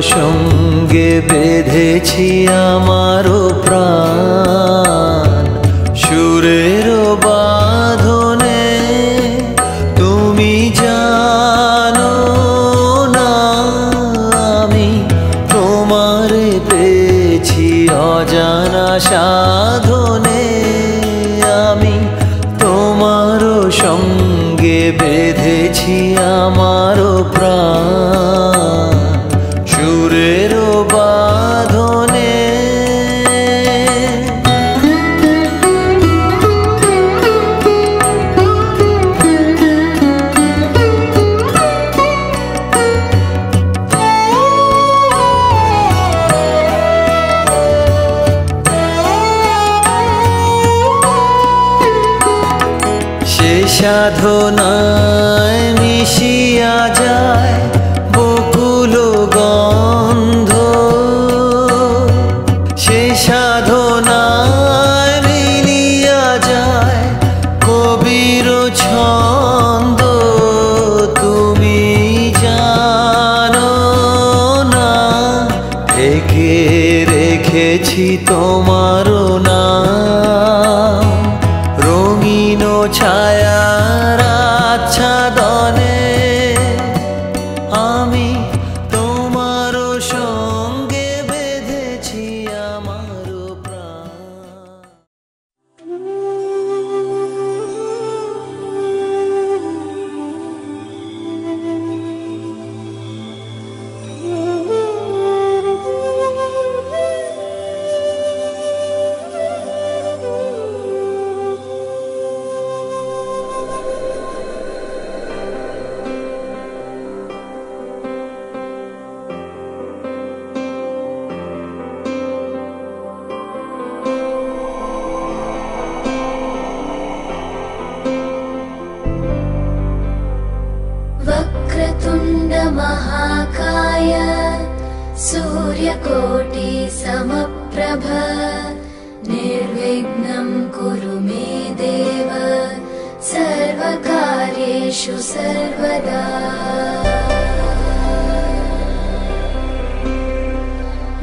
সঙ্গে বেঁধেছি আমারও প্রাণ সুরের বাঁধনে। তুমি জানো না আমি তোমারে পেয়েছি অজানা সাধনে। আমি তোমারও সঙ্গে বেঁধেছি আমারও প্রাণ সুরের বাঁধনে। সে সাধনায় মিশিয়া যায় বকুল গন্ধ। সে সাধনায় মিলিয়া যায় কবির ছন্দ। তুমি জানো না ঢেকে রেখেছি তোমার নাম রঙিন ছায়ার আচ্ছাদনে। আমি তোমার সঙ্গে বেঁধেছি আমার প্রাণ। वक्रतुण्ड महाकाय सूर्यकोटि समप्रभ निर्विघ्नं कुरु मे देव सर्वकार्येषु सर्वदा।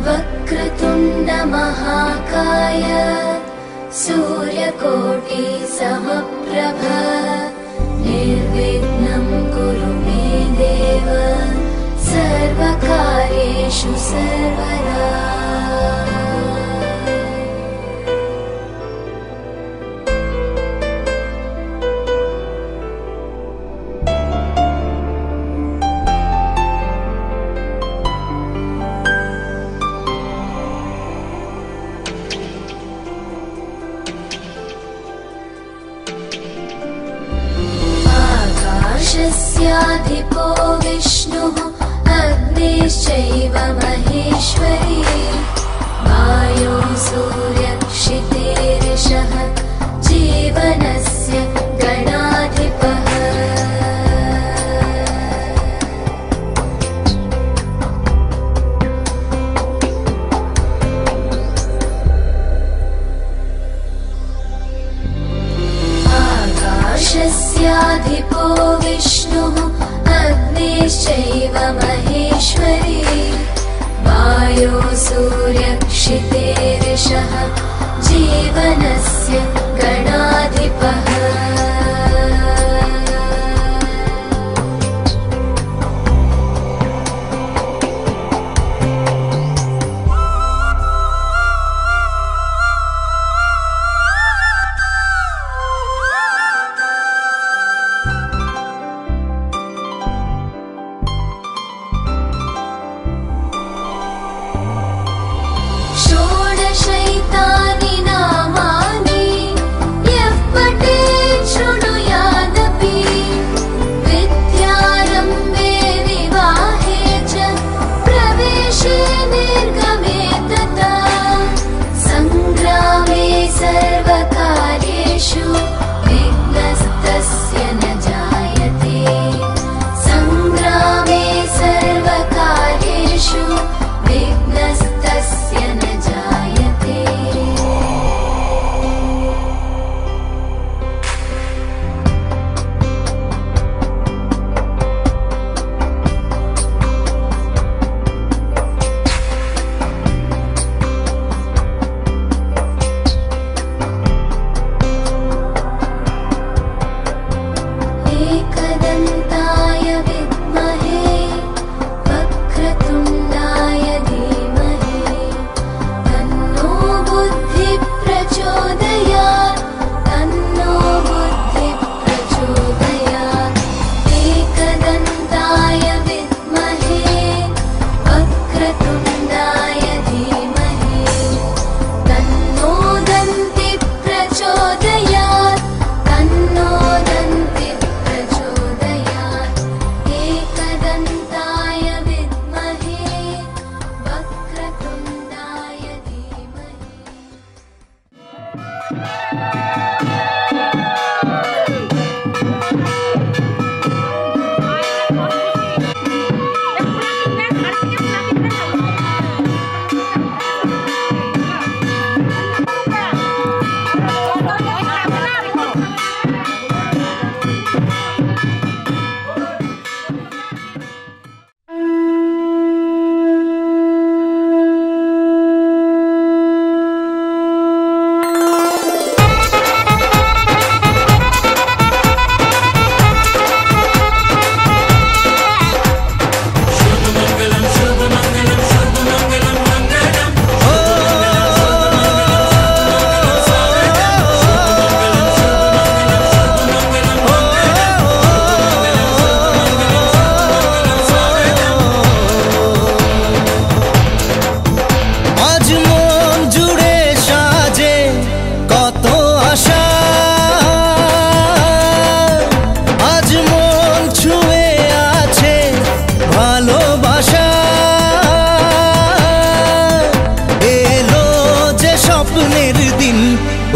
वक्रतुण्ड महाकाय सूर्यकोटि समप्रभ निर्विघ्नं कुरु मे देव सर्वकार्येषु सर्वदा। आकाशस्याधिपो विष्णुः अग्निश्चैव महेश्वरी वायो सूर्यक्षितेरिषः जीवनस्य गणाधिपः। आकाशस्याधिपो विष्णुः अग्निश्चैव महेश्वरी वायो सूर्यक्षितेरिषः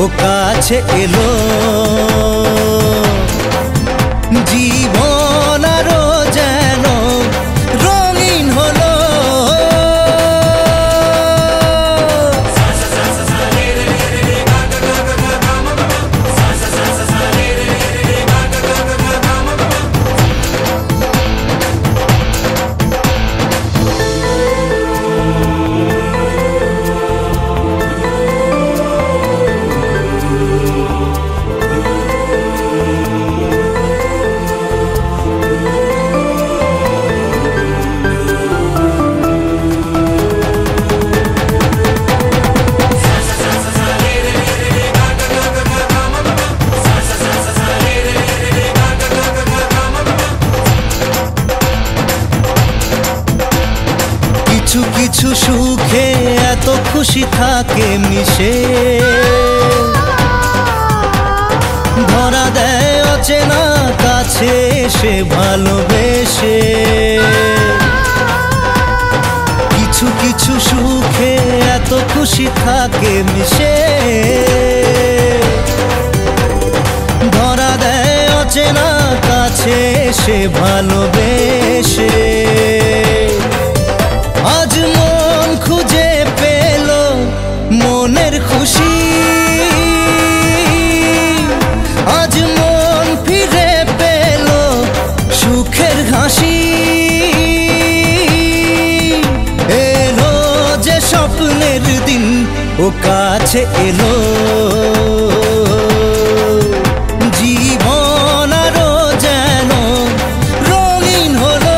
ও কাছে এলো জীবন আরো যেন রঙিন হলো কিছু সুখে এত খুশি থাকে মিশে ধরা দেয় অচেনা কাছে এসে ভালোবেসে কিছু কিছু সুখে এত খুশি থাকে মিশে ধরা দেয় অচেনা কাছে এসে ভালোবেসে আজ মন খুঁজে পেল মনের খুশি আজ মন ফিরে পেল সুখের হাসি এলো যে স্বপ্নের দিন ও কাছে এলো জীবন আরো যেন রঙিন হলো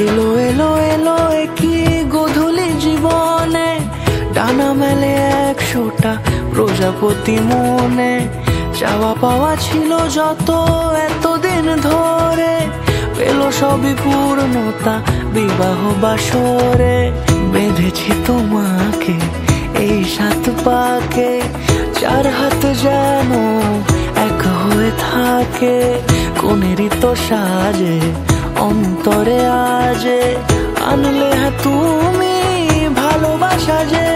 এলো এলো এলো কি গোধূলি জীবনে ডানা মেলে 100টা প্রজাপতি মনে চাওয়া পাওয়া ছিল যত এতদিন ধরে পেল সবই পূর্ণতা বিবাহ বাসরে বেঁধেছি তোমাকে এই 7 পাকে 4 হাত যেন এক হয়ে থাকে কোনেরই তো সাজে অন্তরে আজে আনলে হ্যাঁ তুমি ভালোবাসা যে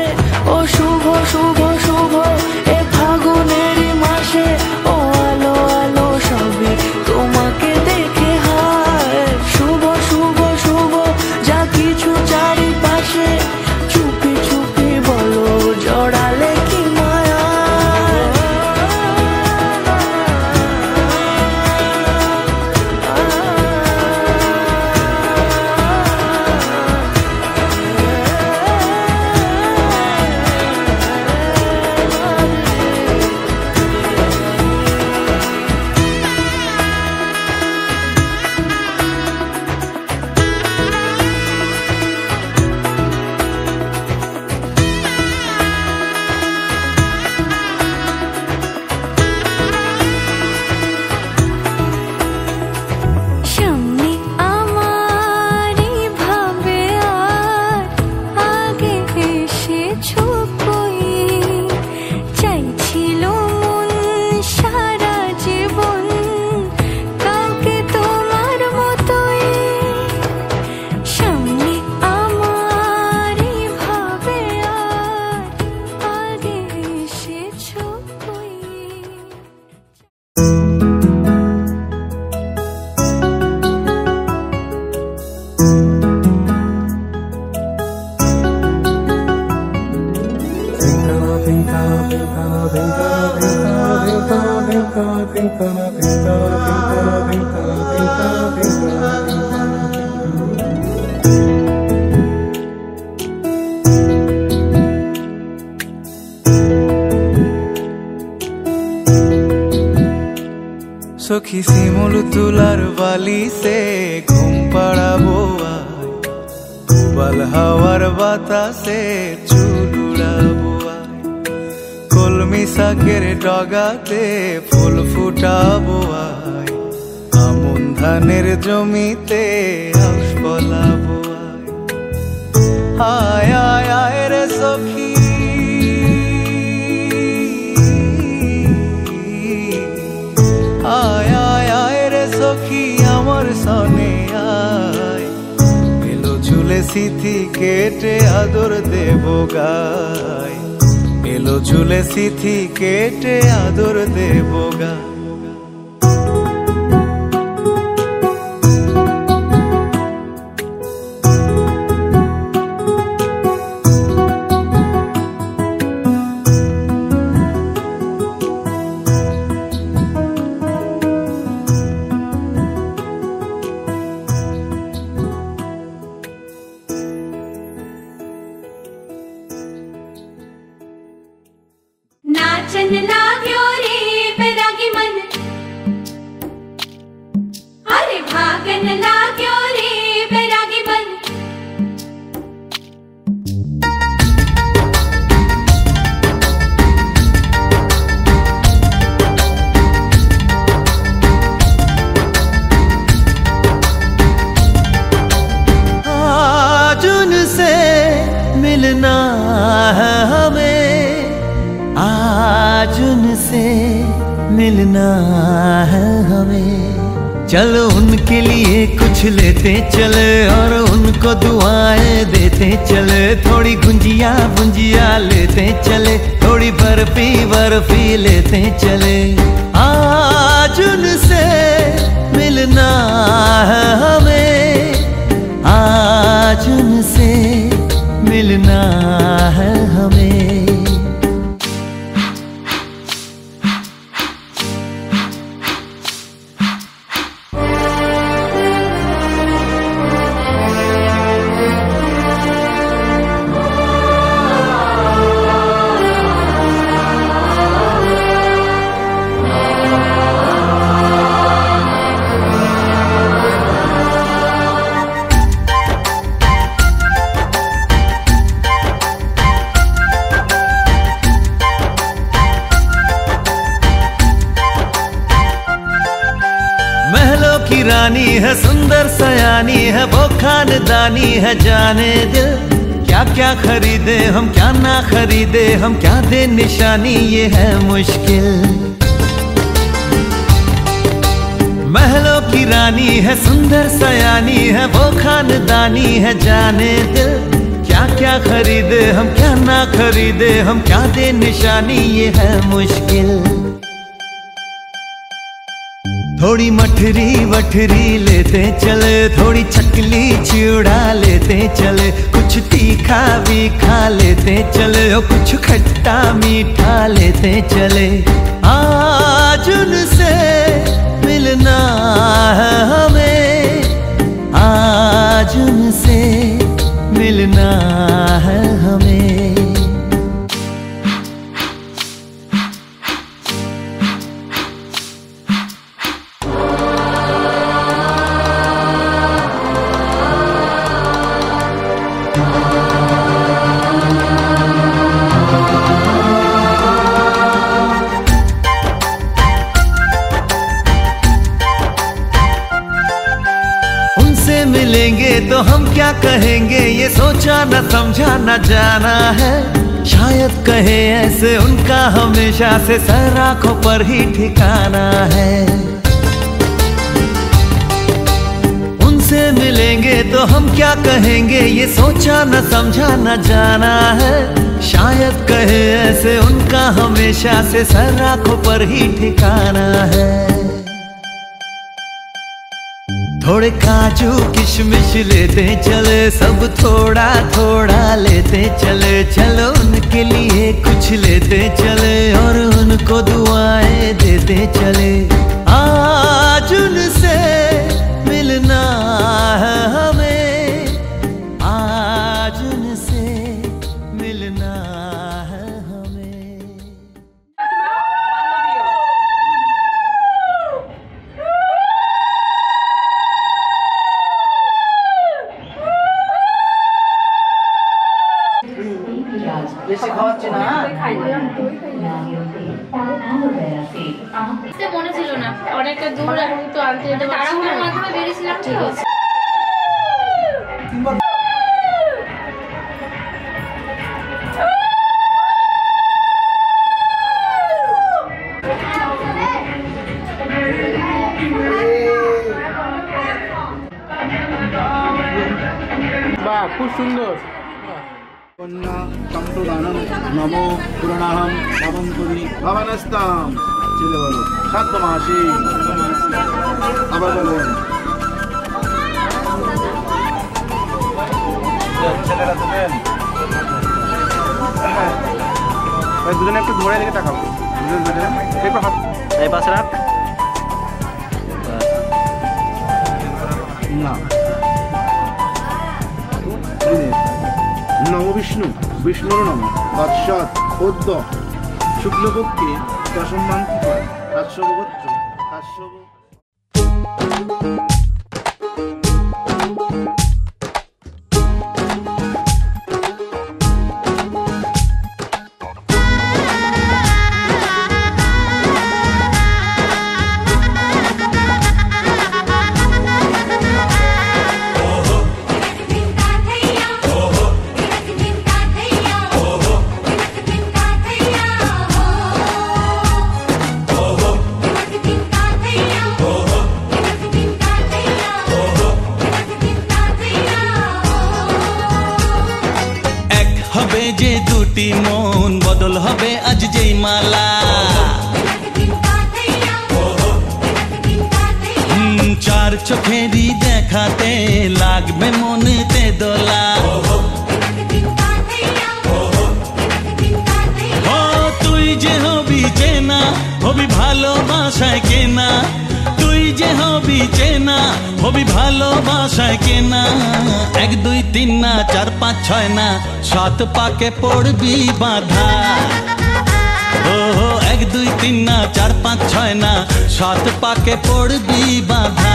ও শুভ শুভ শুভ এ ফাগুনেরই মাসে ও আলো আলো সবে তোমাকে দেখে হায় শুভ শুভ শুভ যা কিছু চারিপাশে চুপি চুপি বলো জড়ালে কি মায়া সখী শিমুল তুলার বালি সে ঘুম পাড়াবো আয়, উবাল হাওয়ার বাতাসে চুল উড়াবো আয়, কলমি শাকের ডগাতে ফুল ফুটাবো আয়, আমন ধানের জমিতে আউশ ফলাবো আয়, আয় আয় আয় রে সখী আয় আয় আয় রে সখী আমার সনে আয়, এলো ঝুলে সিথি কেটে আদর দেব গায়, এলো ঝুলে সিথি কেটে আদর দেব গায়। नाचन लाग्यो रे बैरागी मन, अरे भागन लाग्यो रे बैरागी मन। आज उनसे मिलना है हमें, आज उनसे मिलना है हमें, चलो उनके लिए कुछ लेते चले और उनको दुआएं देते चले, थोड़ी गुंजिया गुंजिया लेते चले, थोड़ी बर्फी बर्फी लेते चले। आज उनसे मिलना है हमें, आज उनसे मिलना है हमें। की रानी है सुंदर सयानी है, वो खानदानी है जाने दिल, क्या क्या खरीदे हम क्या ना खरीदे हम, क्या दे निशानी ये है मुश्किल। महलों की रानी है सुंदर सयानी है, वो खानदानी है जाने दिल, क्या क्या खरीदे हम क्या ना खरीदे हम, क्या दे निशानी ये है मुश्किल। थोड़ी मठरी वठरी लेते चले, थोड़ी चकली चिड़ा लेते चले, कुछ तीखा भी खा लेते चले और कुछ खट्टा मीठा लेते चले। आज उनसे मिलना है हमें, आज उनसे मिलना है हमें। मिलेंगे तो हम क्या कहेंगे ये सोचा न समझा न जाना है, शायद कहे ऐसे उनका हमेशा से सर आंखों पर ही ठिकाना है। उनसे मिलेंगे तो हम क्या कहेंगे ये सोचा न समझा न जाना है, शायद कहे ऐसे उनका हमेशा से सर आंखों पर ही ठिकाना है। थोड़े काजू किशमिश लेते चले, सब थोड़ा थोड़ा लेते चले, चलो उनके लिए कुछ लेते चले और उनको दुआएं देते चले। आज उनसे मिलना है हमें, आज उनसे मिलना है हमें। ছিল না, অনেকটা দূর, এখন তো আনতে যেতে পারছি না, মাধ্যমে বেরিয়েছিলাম। ঠিক আছে। বাহ, খুব সুন্দর। কন্যা সম্প্রদানম নমো পুরাণাহম ভাবন্তরি ভাবানস্তাম। ছেলে বলো 7 মাসে। আবার বলেন ছেলেরা দেবেন। দুজনে একটু ধরে দিকে তাকাবো। এই পাশে রাখ। না নম বিষ্ণু বিষ্ণুর নম তৎসৎ পদ্য শুক্লপক্ষে দশমান কাশ্যপগোত্র কাশ্যপ। যে দুটি মন বদল হবে আজ যেই মালা, চার চোখেরই দেখাতে লাগবে মনেতে দোলা। ও তুই যে হবি চেনা, হবি ভালোবাসায় কেনা, তুই যে হবি চেনা, হবি ভালোবাসায় কেনা। 1 2 3 না 4 5 6 না 7 পাকে পড়বি বাঁধা। ও 1 2 3 না 4 5 6 না 7 পাকে পড়বি বাঁধা।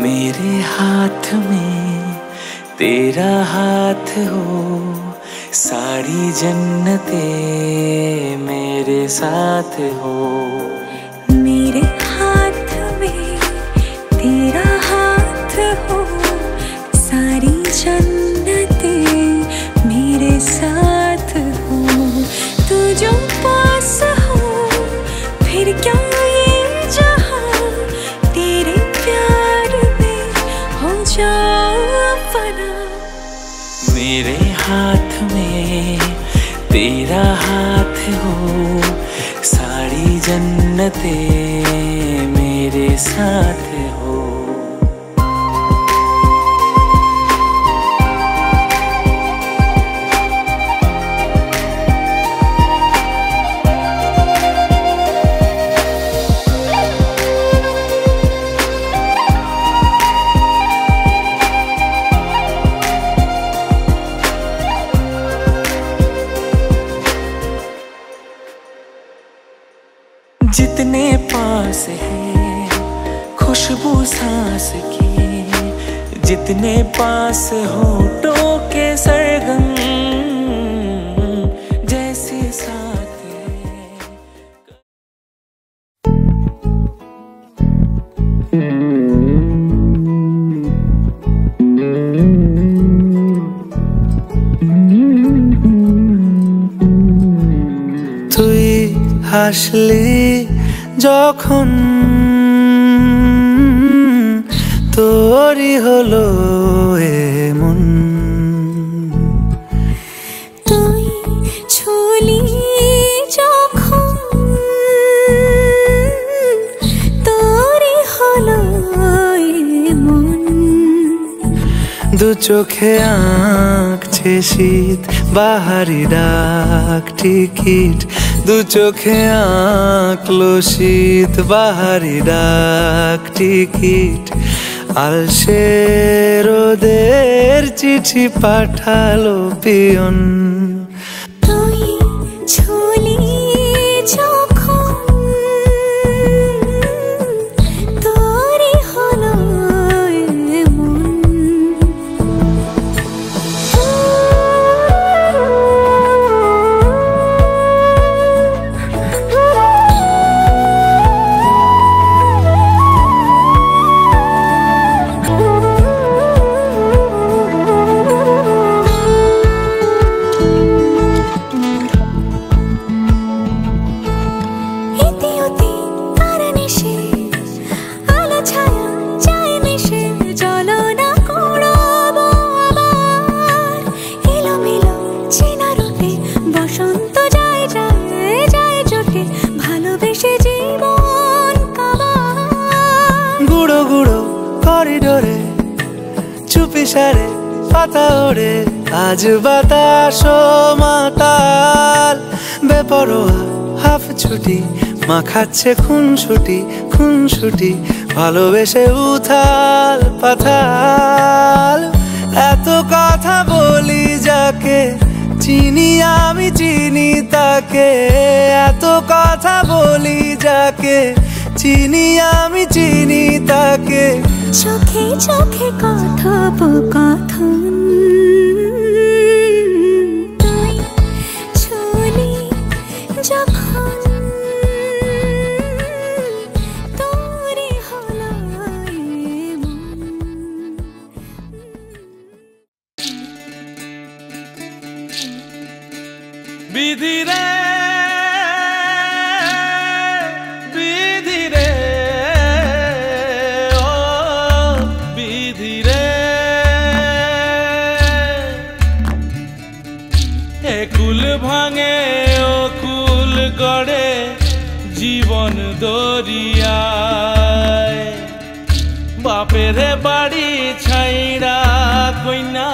मेरे हाथ में तेरा हाथ हो, सारी जन्नते मेरे साथ हो। मेरे हाथ में तेरा हाथ हो, सारी जन्नते मेरे साथ हो। तू जो पास हो फिर क्या ये जहां, तेरे प्यार में हो जाऊं फना। मेरे हाथ में तेरा हाथ हो, सारी जन्नते मेरे साथ हो। जितने पास है खुशबू सांस की, जितने पास होठों के सरगम जैसे साथ है। তুই হাসলি যখন তোরই হলো এমন, তুই ছুলি যখন তোরই হলো এমন। দু চোখে আঁকছে শীত বাহারি ডাক টিকিট, দু চোখে আঁকলো শীত বাহারি ডাক টিকিট। আলসে রোদের চিঠি পাঠালো পিয়ন, তুই ছুলি যখন তোরই হলো এমন। করিডোরে চুপি সারে পাতা ওড়ে, আজ বাতাস মাতাল বেপরোয়া হাফ ছুটি, মাখাচ্ছে খুনসুটি খুনসুটি, ভালোবেসে উথাল পাথাল। এত কথা বলি যাকে চিনি আমি চিনি তাকে, এত কথা বলি যাকে চিনি আমি চিনি তাকে। চোখে চোখে কথোপকথন, তুই ছুলি যখন তোরই হলো এমন। বিধি রে বিধি রে ও বিধি রে, একুল ভাঙে ও কুল গড়ে জীবন দরিয়ায়, বাপের বাড়ি ছাইড়া কইনা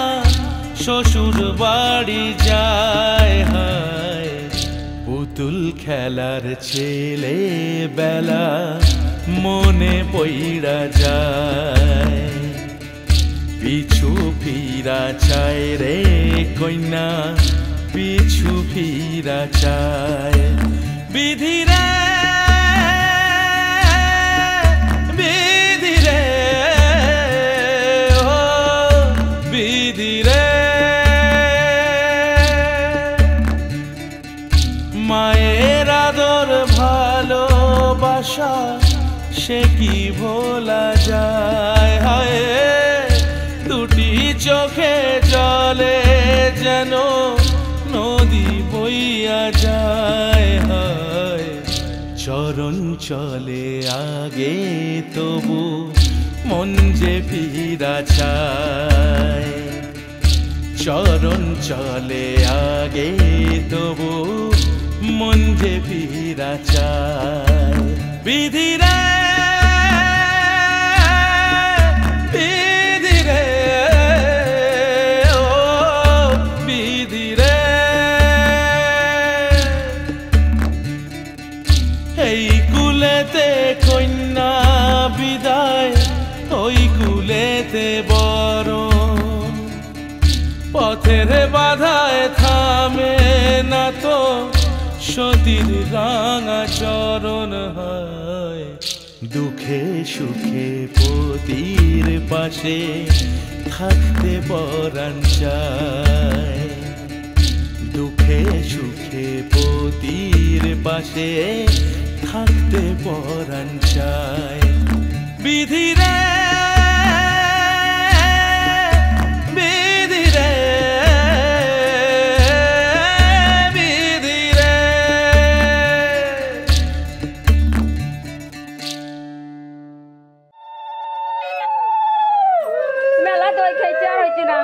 শ্বশুর বাড়ি যায়। হায় পুতুল খেলার ছেলে বেলা মনে পইড়া যায়, পিছু ফিরা চায় রে কইনা পিছু ফিরা চায়। বিধি রে বিধি রে ও বিধি রে, মায়ের আদর ভালোবাসা সে কি ভোলা যায়। হায় দুটি চোখে জলে যেন নদী বইয়া যায়। হায় চরণ চলে আগে তবু মন যে ফিরা চায়, চরণ চলে আগে তবু মন যে ফিরা চায়। বিধি রে বিধি রে ও বিধি রে, এই কুলেতে কন্যা বিদায় ওই কুলেতে বরণ, পথের বাধায় থামে না তো সতীর রাঙা চরণ হয় দুঃখে সুখে পতির পাশে থাকতে পরাণ চায় দুঃখে সুখে পতির পাশে থাকতে পরাণ চায় বিধিরে বিধিরে বিধিরে মেলা দই খাইতে আর হইছে না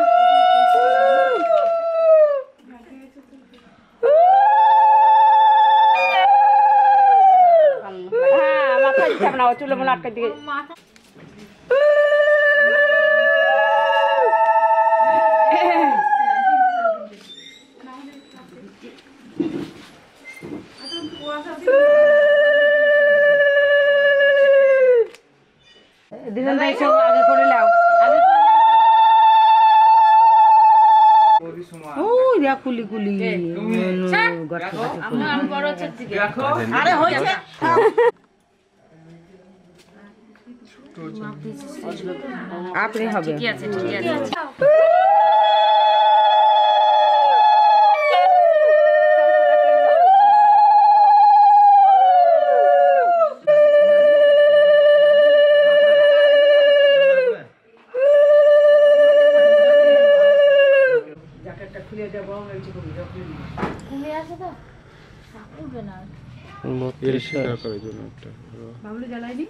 হ্যাঁ মাথা দিতে না চুলে মনে আটকে দিকে দিন আগে করে লাও ওই দেখ কুলি কুলি আমি বড় হচ্ছে আরে হয়েছে আপনি হবে ঠিক আছে ঠিক আছে করার জন্য একটা বাবলু জ্বালাইনি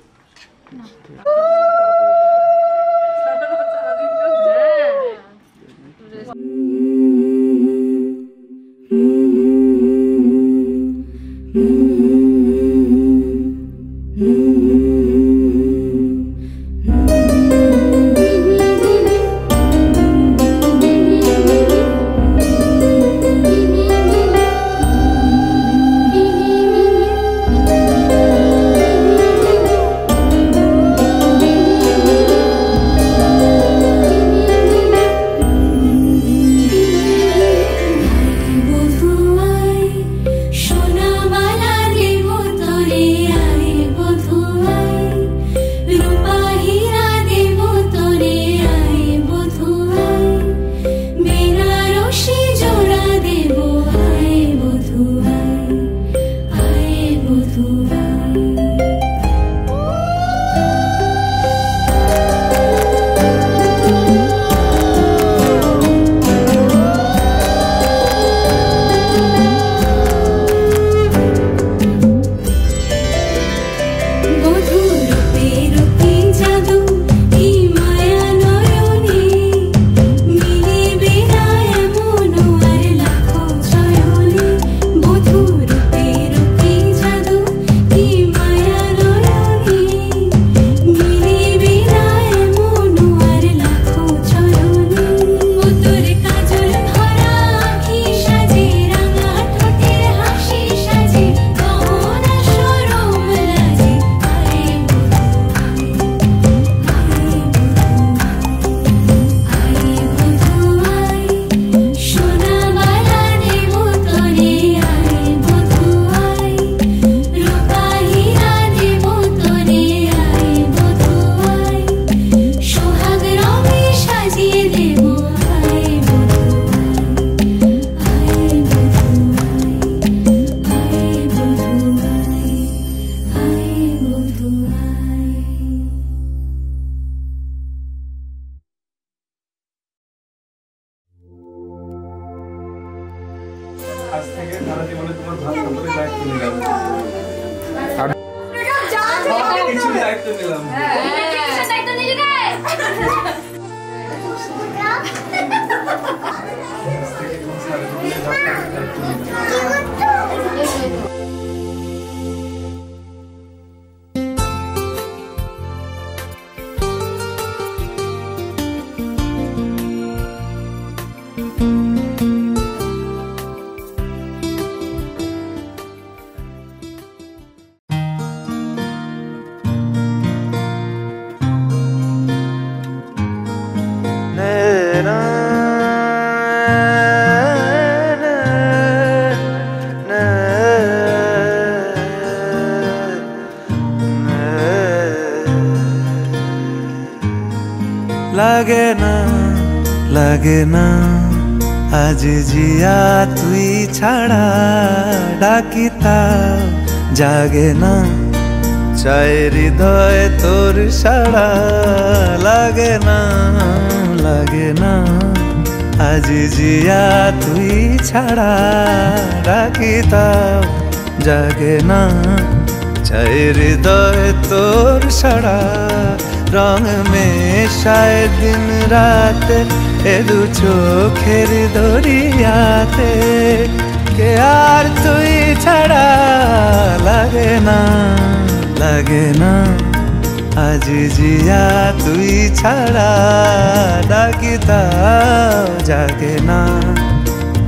আজ থেকে সারা জীবনে তোমার ভালো করে দায়িত্ব নিলাম কিছু দায়িত্ব নিলাম দায়িত্ব নিলি রে আজ থেকে তোমার সারা জীবনে দায়িত্ব নিলাম লাগে না লাগে না আজ জিয়া তুই ছাড়া ডাকি তাও জাগে না চাই হৃদয় তোর সাড়া লাগে না আজ জিয়া তুই ছাড়া ডাকি তাও জাগে না চাই হৃদয় তোর সাড়া রং মেশায় দিন রাত এ দু চোখের দরিয়াতে কে আর তুই ছাড়া লাগে না আজ জিয়া তুই ছাড়া ডাকি তাও জাগে না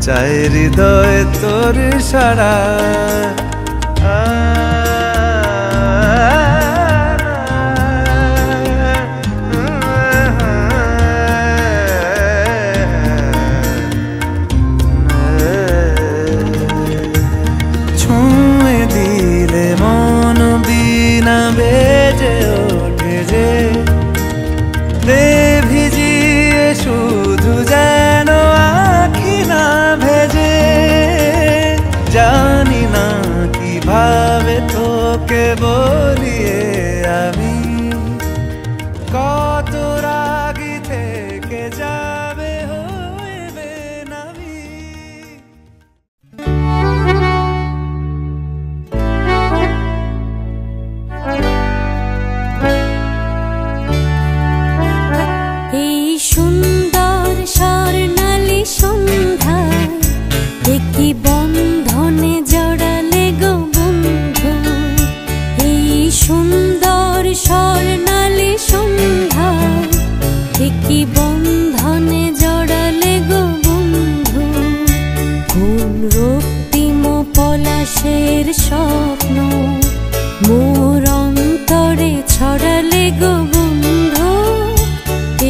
চাই হৃদয় তোর সাড়া ছুঁয়ে দিলে মন বিনা বেজে ওঠে যে দে ভিজিয়ে শুধু যেন আখি না ভেজে জানি না কিভাবে তোকে বলিয়ে আমি কত রাগি থেকে যাবে হইবে নামি এই সুন্দর স্বর্ণালী সন্ধ্যায় একই বন্ধনে জড়ালে গো বন্ধু এই সুন্দর স্বর্ণালী সন্ধ্যায় একই বন্ধনে জড়ালে গো বন্ধু কোন রক্তিম পলাশের স্বপ্ন মোর অন্তরে ছড়ালে গো বন্ধু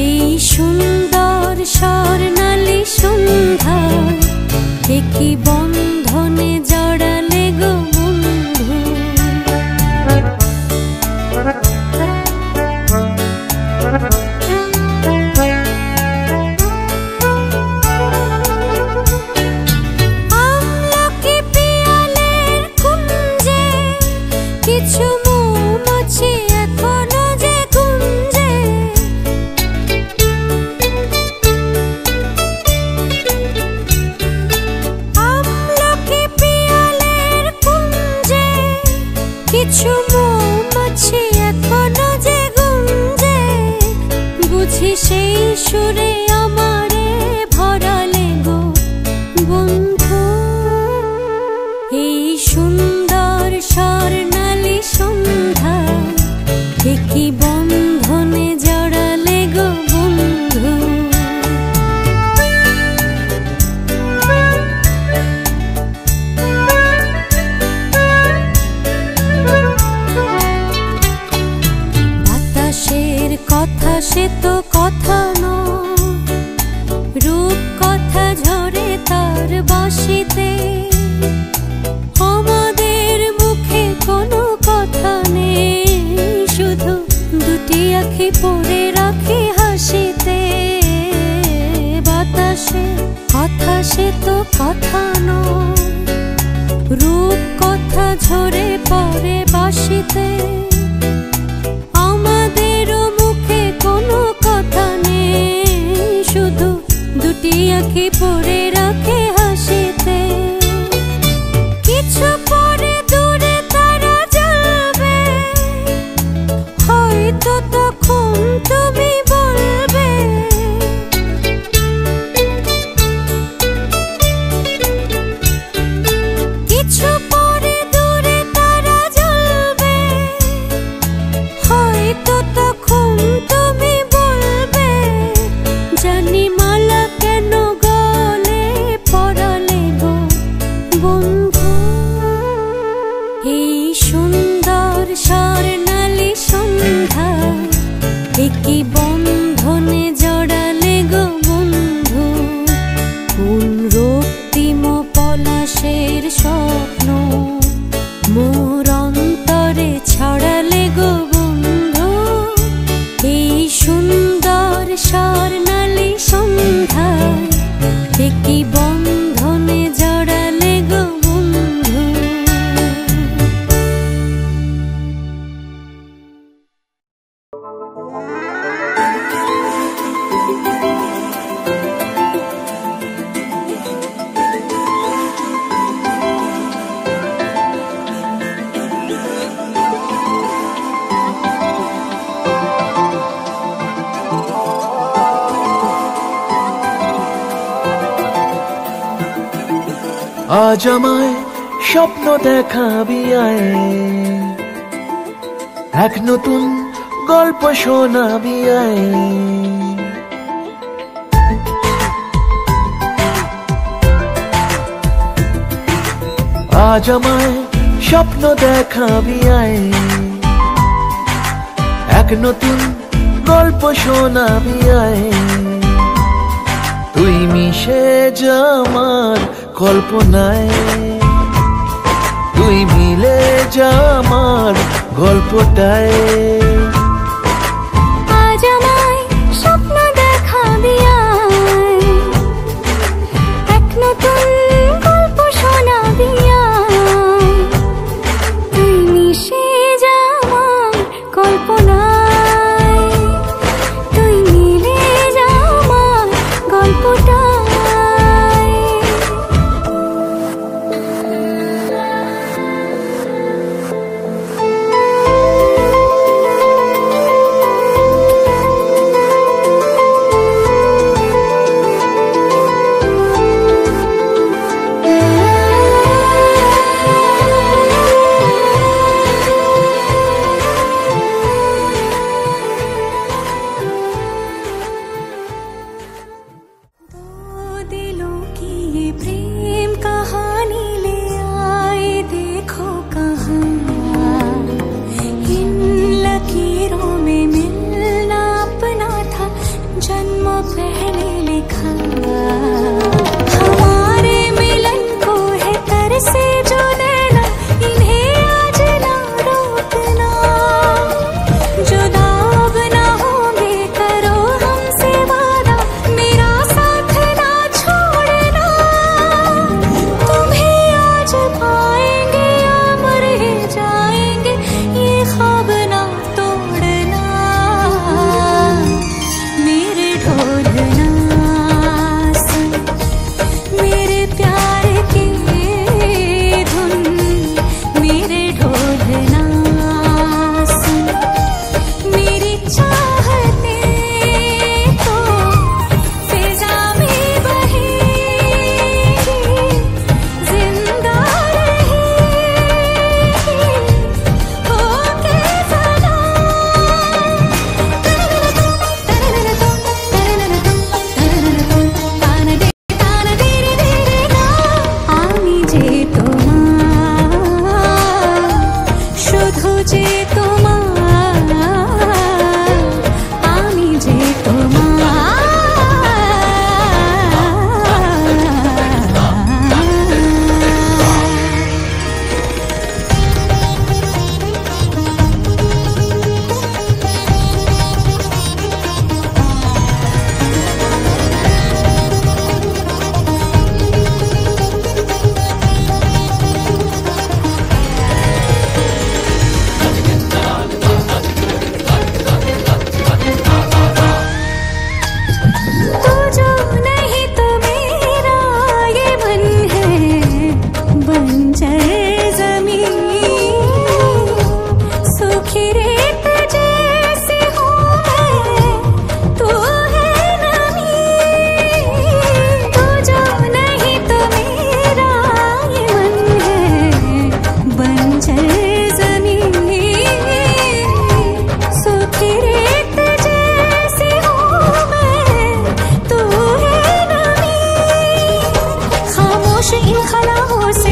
এই সুন্দর স্বর্ণালী সন্ধ্যায় একই বন্ধনে জড়ালে গো বন্ধু আমলকি পিয়ালের কুঞ্জে কিছু মৌমাছি এখনো যে গুঞ্জে আমলকি পিয়ালের কুঞ্জে কিছু মৌমাছি এখনো যে গুঞ্জে বুঝি সেই সুরে আমারে ভরালে গো বন্ধু এই সুন্দর স্বর্ণালী সন্ধ্যায় একই বন্ধনে জড়ালে গো বন্ধু বাতাসের কথা সে তো কথা নয় রূপ কথা ঝরে তার বাঁশিতে আমাদের মুখে কোনো কথা নেই শুধু দুটি আঁখি পড়ে রাখি হাসিতে বাতাসের কথা সে তো কথা নয় রূপ কথা ঝরে পড়ে বাঁশিতে আমাদেরও মুখে কোনো কথা নেই শুধু দুটি আঁখি পড়ে রাখে হাসিতে কিছু পরে দূরে তারা জ্বলবে হয়তো তখন তুমি বলবে কিছু পরে দূরে তারা জ্বলবে হয়তো তখন তুমি বলবে জানি মালা কেন গলে পর আজ আমায় স্বপ্ন দেখাবি আয়, এক নতুন গল্প শোনাবি আয়। আজ আমায় স্বপ্ন দেখাবি আয়, এক নতুন গল্প শোনাবি আয়। তুই মিশে যা আমার কল্পনায়, তুই মিলে যা আমার গল্পটায়। আজ আমায় স্বপ্ন দেখাবি আয়, এক নতুন গল্প শোনাবি আয়। তুই মিশে যা আমার কল্পনায়, তুই মিলে যা আমার গল্পটায়। दिलों की ये प्रेम कहानी ले आए देखो कहाँ, इन लकीरों में मिलना अपना था जन्मों पहले लिखा। हमारे मिलन को है तरसे जो नैना, इन्हें आज ना रोकना। जुदा अब ना होंगे करो हमसे वादा, मेरा साथ ना छोड़ना। तुम्हें आज पाएंगे या मर ही जाएंगे, ये ख्वाब ना तोड़ना। मेरे ढोलना सुन, मेरे प्यार की धुन। मेरे ढोलना सुन, मेरी चाहते तो फिजा में बहेगी, जिंदा रहेगी होके सदा। আমি যে তোমার, শুধু যে তোমার, আমি যে तू जो नहीं तो मेरा ये मन है बंजर ज़मीन। सूखी रेत जैसी हूँ मैं, तू है नमी। तू जो नहीं तो मेरा ये मन है बंजर ज़मीन। सूखी रेत जैसी हूँ मैं, तू है नमी। खामोश इन खलाओं से